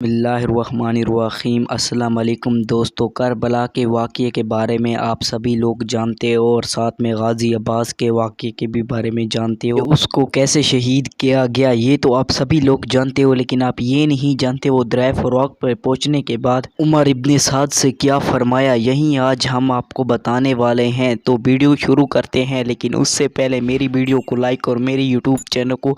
اللہ الرحمن الرحیم۔ السلام علیکم دوستو، کربلا کے واقعے کے بارے میں آپ سبھی لوگ جانتے ہو اور ساتھ میں غازی عباس کے واقعے کے بھی بارے میں جانتے ہو، اس کو کیسے شہید کیا گیا یہ تو آپ سبھی لوگ جانتے ہو، لیکن آپ یہ نہیں جانتے وہ دریا فراق پر پہنچنے کے بعد عمر ابن سعد سے کیا فرمایا، یہی آج ہم آپ کو بتانے والے ہیں۔ تو ویڈیو شروع کرتے ہیں، لیکن اس سے پہلے میری ویڈیو کو لائک اور میری یوٹیوب چینل کو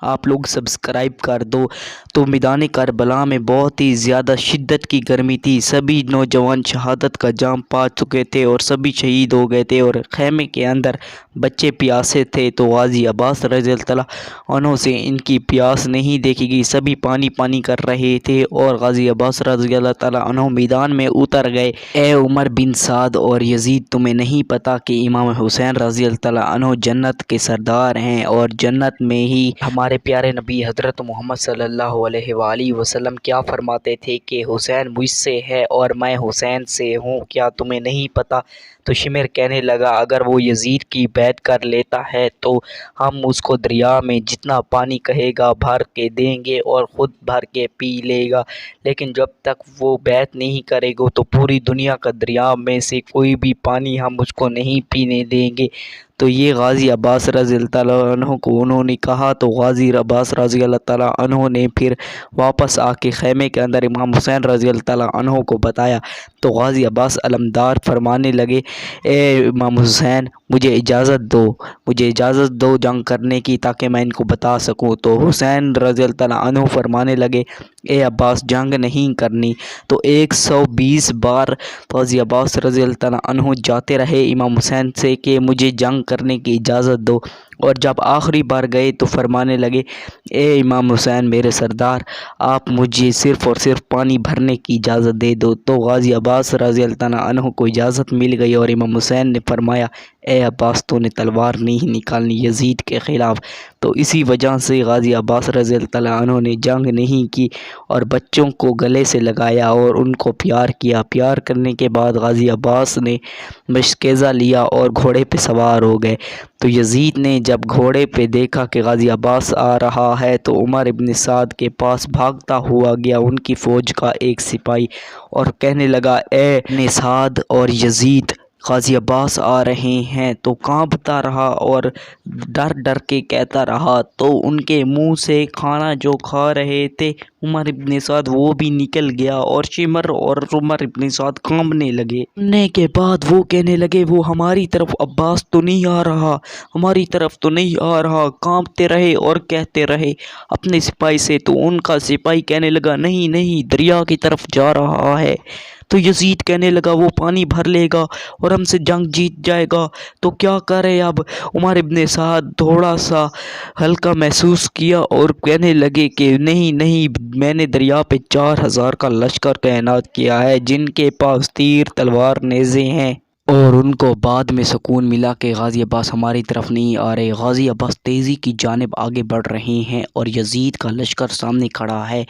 آپ لوگ سبسکرائب کر دو۔ تو میدان کربلا میں بہت ہی زیادہ شدت کی گرمی تھی، سبھی نوجوان شہادت کا جام پا چکے تھے اور سبھی شہید ہو گئے تھے اور خیمے کے اندر بچے پیاسے تھے۔ تو غازی عباس رضی اللہ عنہ سے ان کی پیاس نہیں دیکھی گئی، سبھی پانی پانی کر رہے تھے اور غازی عباس رضی اللہ عنہ میدان میں اتر گئے۔ اے عمر بن سعد اور یزید، تمہیں نہیں پتا کہ امام حسین رضی اللہ عنہ جنت کے سردار ہیں اور جنت میں ہی ہمارے پیارے نبی حضرت محمد صلی اللہ علیہ وآلہ وسلم کیا فرماتے تھے کہ حسین مجھ سے ہے اور میں حسین سے ہوں، کیا تمہیں نہیں پتا؟ تو شمر کہنے لگا اگر وہ یزید کی بیعت کر لیتا ہے تو ہم اس کو دریا میں جتنا پانی کہے گا بھر کے دیں گے اور خود بھر کے پی لے گا، لیکن جب تک وہ بیعت نہیں کرے گا تو پوری دنیا کا دریا میں سے کوئی بھی پانی ہم اس کو نہیں پینے دیں گے۔ تو یہ غازی عباس رضی اللہ عنہ کو انہوں نے کہا، تو غازی عباس رضی اللہ عنہ نے پھر واپس آ کے خیمے کے اندر امام حسین رضی اللہ عنہ کو بتایا۔ تو غازی عباس علمدار فرمانے لگے، اے امام حسین مجھے اجازت دو جنگ کرنے کی تاکہ میں ان کو بتا سکوں۔ تو حسین رضی اللہ عنہ فرمانے لگے، اے عباس جنگ نہیں کرنی۔ تو 120 بار غازی عباس رضی اللہ عنہ جاتے رہے امام حسین سے کہ مجھے جنگ کرنے کی اجازت دو، اور جب آخری بار گئے تو فرمانے لگے، اے امام حسین میرے سردار، آپ مجھے صرف اور صرف پانی بھرنے کی اجازت دے دو۔ تو غازی عباس رضی اللہ عنہ کو اجازت مل گئی اور امام حسین نے فرمایا، اے عباس تو نے تلوار نہیں نکالنی یزید کے خلاف۔ تو اسی وجہ سے غازی عباس رضی اللہ عنہ نے جنگ نہیں کی اور بچوں کو گلے سے لگایا اور ان کو پیار کیا۔ پیار کرنے کے بعد غازی عباس نے مشکیزہ لیا اور گھوڑے پہ سوار ہو گئے۔ تو یزید نے جب گھوڑے پہ دیکھا کہ غازی عباس آ رہا ہے تو عمر ابن سعد کے پاس بھاگتا ہوا گیا ان کی فوج کا ایک سپاہی، اور کہنے لگا، اے ابن سعد اور یزید، غازی عباس آ رہے ہیں۔ تو کانپتا رہا اور ڈر ڈر کے کہتا رہا، تو ان کے منہ سے کھانا جو کھا رہے تھے عمر ابن سعد وہ بھی نکل گیا اور شمر اور عمر ابن سعد کانپنے لگے۔ کانپنے کے بعد وہ کہنے لگے، وہ ہماری طرف عباس تو نہیں آ رہا، ہماری طرف تو نہیں آ رہا، کانپتے رہے اور کہتے رہے اپنے سپاہی سے۔ تو ان کا سپاہی کہنے لگا، نہیں نہیں دریا کی طرف جا رہا ہے۔ تو یزید کہنے لگا وہ پانی بھر لے گا اور ہم سے جنگ جیت جائے گا، تو کیا کرے اب؟ عمر ابن سعد تھوڑا سا ہلکا محسوس کیا اور کہنے لگے کہ نہیں نہیں، میں نے دریا پہ 4000 کا لشکر تعینات کیا ہے جن کے پاس تیر تلوار نیزے ہیں، اور ان کو بعد میں سکون ملا کہ غازی عباس ہماری طرف نہیں آ رہے۔ غازی عباس تیزی کی جانب آگے بڑھ رہے ہیں اور یزید کا لشکر سامنے کھڑا ہے،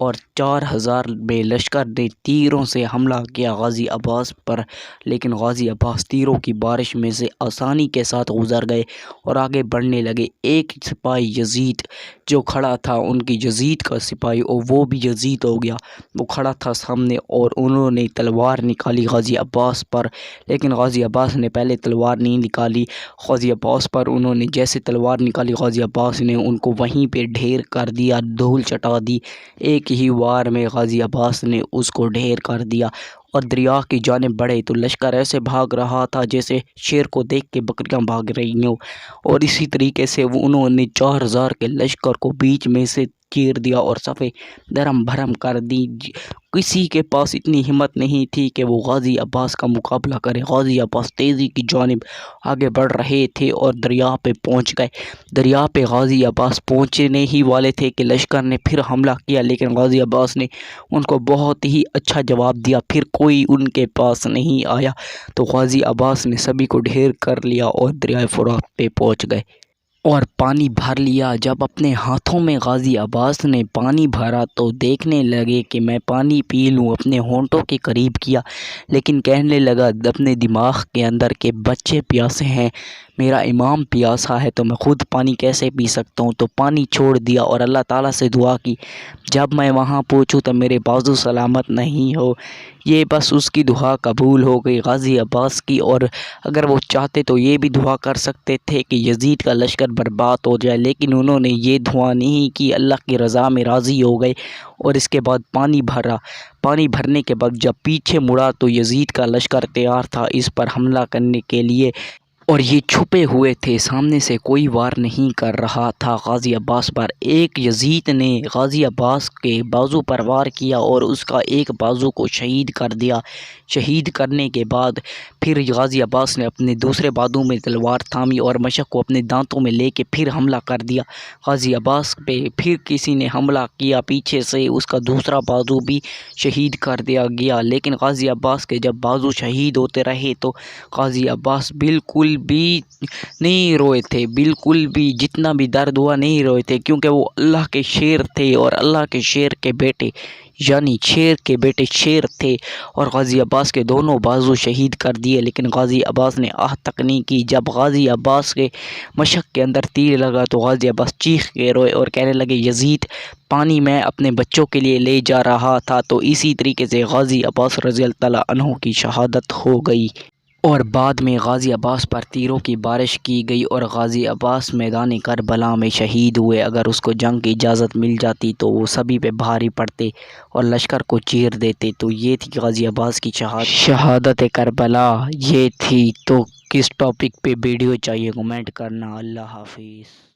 اور 4000 بے لشکر نے تیروں سے حملہ کیا غازی عباس پر، لیکن غازی عباس تیروں کی بارش میں سے آسانی کے ساتھ گزر گئے اور آگے بڑھنے لگے۔ ایک سپاہی یزید جو کھڑا تھا، ان کی یزید کا سپاہی، اور وہ بھی یزید ہو گیا، وہ کھڑا تھا سامنے اور انہوں نے تلوار نکالی غازی عباس پر، لیکن غازی عباس نے پہلے تلوار نہیں نکالی۔ غازی عباس پر انہوں نے جیسے تلوار نکالی، غازی عباس نے ان کو وہیں پہ ڈھیر کر دیا، دھول چٹا دی، ایک ہی وار میں غازی عباس نے اس کو ڈھیر کر دیا اور دریا کی جانب بڑھے۔ تو لشکر ایسے بھاگ رہا تھا جیسے شیر کو دیکھ کے بکریاں بھاگ رہی ہوں، اور اسی طریقے سے انہوں نے 4000 کے لشکر کو بیچ میں سے چیر دیا اور صفیں درہم بھرم کر دی۔ کسی کے پاس اتنی ہمت نہیں تھی کہ وہ غازی عباس کا مقابلہ کرے۔ غازی عباس تیزی کی جانب آگے بڑھ رہے تھے اور دریا پہ پہنچ گئے۔ دریا پہ غازی عباس پہنچنے ہی والے تھے کہ لشکر نے پھر حملہ کیا، لیکن غازی عباس نے ان کو بہت ہی اچھا جواب دیا، پھر کوئی ان کے پاس نہیں آیا۔ تو غازی عباس نے سبھی کو ڈھیر کر لیا اور دریائے فرات پہ پہنچ گئے اور پانی بھر لیا۔ جب اپنے ہاتھوں میں غازی عباس نے پانی بھرا تو دیکھنے لگے کہ میں پانی پی لوں، اپنے ہونٹوں کے قریب کیا، لیکن کہنے لگا اپنے دماغ کے اندر کہ بچے پیاسے ہیں، میرا امام پیاسا ہے تو میں خود پانی کیسے پی سکتا ہوں؟ تو پانی چھوڑ دیا اور اللہ تعالیٰ سے دعا کی، جب میں وہاں پہنچوں تو میرے بازو سلامت نہیں ہو۔ یہ بس اس کی دعا قبول ہو گئی غازی عباس کی، اور اگر وہ چاہتے تو یہ بھی دعا کر سکتے تھے کہ یزید کا لشکر برباد ہو جائے، لیکن انہوں نے یہ دعا نہیں کی، اللہ کی رضا میں راضی ہو گئے اور اس کے بعد پانی بھرا۔ پانی بھرنے کے بعد جب پیچھے مڑا تو یزید کا لشکر تیار تھا اس پر حملہ کرنے کے لیے، اور یہ چھپے ہوئے تھے، سامنے سے کوئی وار نہیں کر رہا تھا غازی عباس پر۔ ایک یزید نے غازی عباس کے بازو پر وار کیا اور اس کا ایک بازو کو شہید کر دیا۔ شہید کرنے کے بعد پھر غازی عباس نے اپنے دوسرے بازو میں تلوار تھامی اور مشق کو اپنے دانتوں میں لے کے پھر حملہ کر دیا غازی عباس پہ۔ پھر کسی نے حملہ کیا پیچھے سے، اس کا دوسرا بازو بھی شہید کر دیا گیا، لیکن غازی عباس کے جب بازو شہید ہوتے رہے تو غازی عباس بالکل بھی نہیں روئے تھے، بالکل بھی جتنا بھی درد ہوا نہیں روئے تھے، کیونکہ وہ اللہ کے شیر تھے اور اللہ کے شیر کے بیٹے یعنی شیر کے بیٹے شیر تھے، اور غازی عباس کے دونوں بازو شہید کر دیے، لیکن غازی عباس نے آہ تک نہیں کی۔ جب غازی عباس کے مشق کے اندر تیر لگا تو غازی عباس چیخ کے روئے اور کہنے لگے، یزید پانی میں اپنے بچوں کے لیے لے جا رہا تھا۔ تو اسی طریقے سے غازی عباس رضی اللہ تعالیٰ عنہ کی شہادت ہو گئی، اور بعد میں غازی عباس پر تیروں کی بارش کی گئی اور غازی عباس میدان کربلا میں شہید ہوئے۔ اگر اس کو جنگ کی اجازت مل جاتی تو وہ سبھی پہ بھاری پڑتے اور لشکر کو چیر دیتے۔ تو یہ تھی غازی عباس کی شہادت کربلا، یہ تھی۔ تو کس ٹاپک پہ ویڈیو چاہیے کمنٹ کرنا۔ اللہ حافظ۔